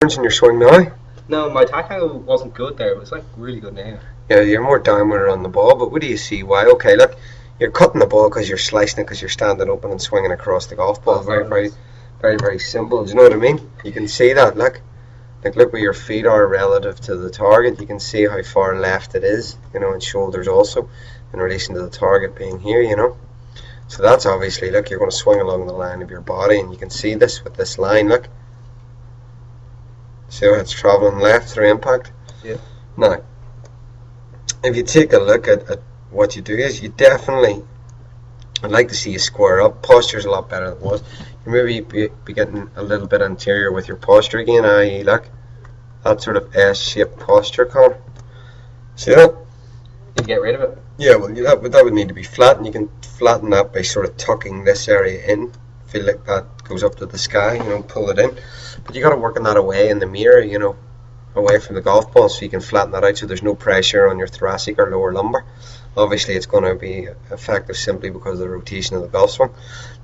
In your swing now? No, my tackle wasn't good there. It was like really good now. Yeah, you're more downward on the ball, but what do you see why? Okay, look, you're cutting the ball because you're slicing it because you're standing open and swinging across the golf ball. Very simple. Do you know what I mean? You can see that, look where your feet are relative to the target. You can see how far left it is, and shoulders also in relation to the target being here. So that's obviously, look, you're going to swing along the line of your body, and you can see this with this line, look. See how it's traveling left through impact? Yeah. Now, if you take a look at what you do is you definitely, I'd like to see you square up. Posture's a lot better than it was. You maybe be getting a little bit anterior with your posture again, i.e. look, that sort of S-shaped posture, Connor. See that? You get rid of it? Yeah, well, that would need to be flat, and you can flatten that by sort of tucking this area in. Feel like that goes up to the sky, pull it in. But you got to work on that away in the mirror, away from the golf ball, so you can flatten that out so there's no pressure on your thoracic or lower lumbar. Obviously, it's going to be effective simply because of the rotation of the golf swing.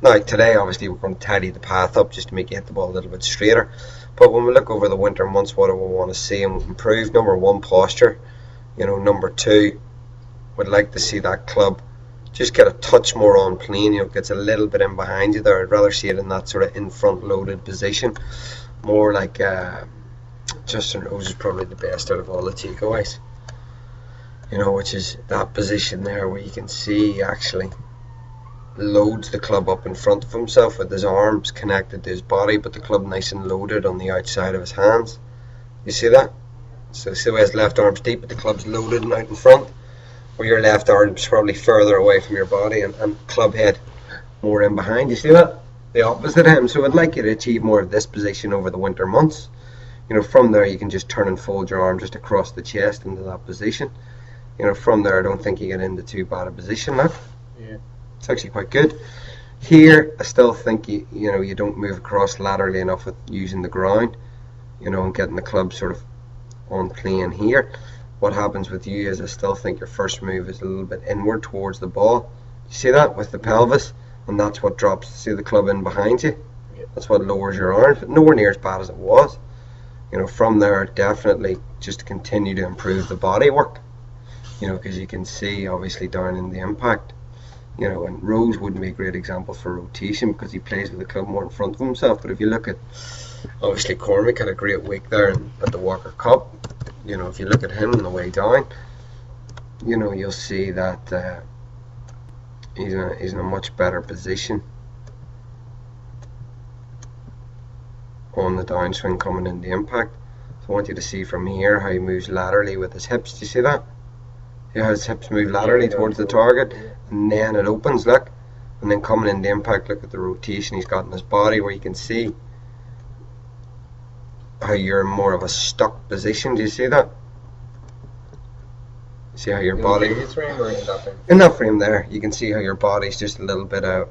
Now, today, obviously, we're going to tidy the path up just to make you hit the ball a little bit straighter. But when we look over the winter months, what do we want to see? And improve, number one, posture. Number two, would like to see that club just get a touch more on plane, gets a little bit in behind you there. I'd rather see it in that sort of in front loaded position, more like Justin Rose is probably the best out of all the takeaways, which is that position there where you can see he actually loads the club up in front of himself with his arms connected to his body, but the club nice and loaded on the outside of his hands. You see that? So see the way his left arm's deep, but the club's loaded and out in front, where your left arm's probably further away from your body and club head more in behind. You see that? The opposite of him. So I'd like you to achieve more of this position over the winter months. From there you can just turn and fold your arm just across the chest into that position. From there I don't think you get into too bad a position. Look. Yeah. It's actually quite good. Here I still think you don't move across laterally enough with using the ground, and getting the club sort of on plane here. What happens with you is I still think your first move is a little bit inward towards the ball. You see that with the pelvis, and that's what drops. See the club in behind you? Yeah. That's what lowers your arms, but nowhere near as bad as it was. From there, definitely just continue to improve the body work. Because you can see obviously down in the impact. And Rose wouldn't be a great example for rotation because he plays with the club more in front of himself. But if you look at, obviously Cormac had a great week there at the Walker Cup. If you look at him on the way down, you'll see that he's in a much better position on the downswing coming in the impact. So I want you to see from here how he moves laterally with his hips. Do you see that? See how his hips move laterally towards the target, and then it opens, look, and then coming in the impact, look at the rotation he's got in his body, where you can see how you're in more of a stuck position. Do you see that? See how your body in frame or in that frame there, you can see how your body's just a little bit out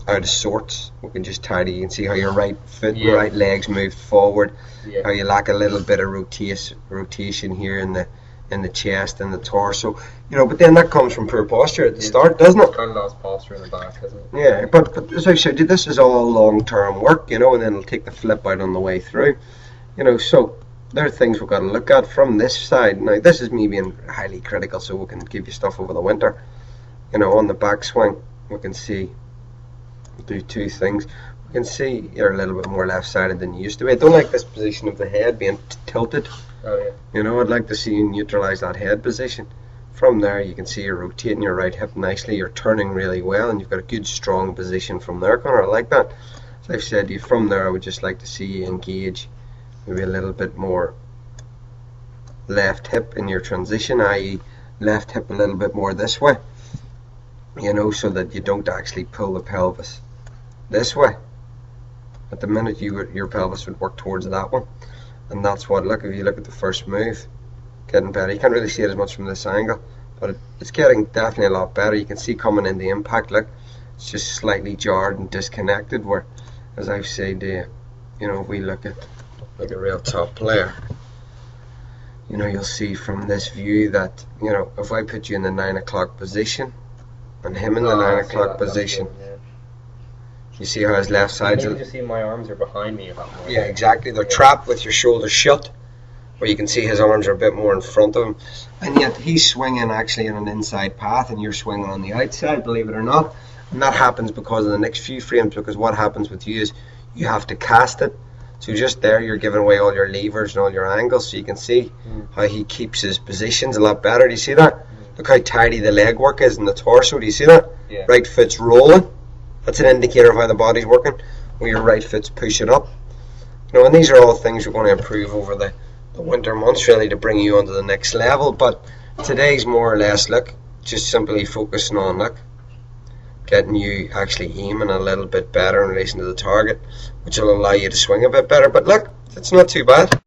of sorts. We can just tidy. You can see how your right foot and right legs moved forward, how you lack a little bit of rotation here in the chest and the torso, but then that comes from poor posture at the start, doesn't it? Kind of lost posture in the back, isn't it? Yeah, but as I said, this is all long-term work, and then it'll take the flip out on the way through, so there are things we've got to look at from this side. Now, this is me being highly critical, so we can give you stuff over the winter. On the backswing, we can see, do two things. We can see you're a little bit more left-sided than you used to be. I don't like this position of the head being tilted. Oh yeah. I'd like to see you neutralize that head position. From there, you can see you're rotating your right hip nicely. You're turning really well, and you've got a good, strong position from there, Connor. I like that. As I've said to you, from there, I would just like to see you engage maybe a little bit more left hip in your transition, i.e. left hip a little bit more this way, so that you don't actually pull the pelvis this way. At the minute, your pelvis would work towards that one. And that's what, look, if you look at the first move, getting better. You can't really see it as much from this angle, but it's getting definitely a lot better. You can see coming in the impact, look, it's just slightly jarred and disconnected, where, as I've said to you, if we look at like a real top player, you'll see from this view that, if I put you in the 9 o'clock position and him in the 9 o'clock position, You see how his left side's... You can just see my arms are behind me a lot more. Yeah, exactly. They're trapped with your shoulders shut, where you can see his arms are a bit more in front of him. And yet he's swinging actually in an inside path and you're swinging on the outside, believe it or not. And that happens because of the next few frames, because what happens with you is you have to cast it. So just there you're giving away all your levers and all your angles, so you can see how he keeps his positions a lot better. Do you see that? Look how tidy the leg work is in the torso. Do you see that? Yeah. Right foot's rolling. That's an indicator of how the body's working. Where your right foot's pushing up. You know, and these are all things we're going to improve over the winter months, really, to bring you on to the next level. But today's more or less, look, just simply focusing on, look, getting you actually aiming a little bit better in relation to the target, which will allow you to swing a bit better. But look, it's not too bad.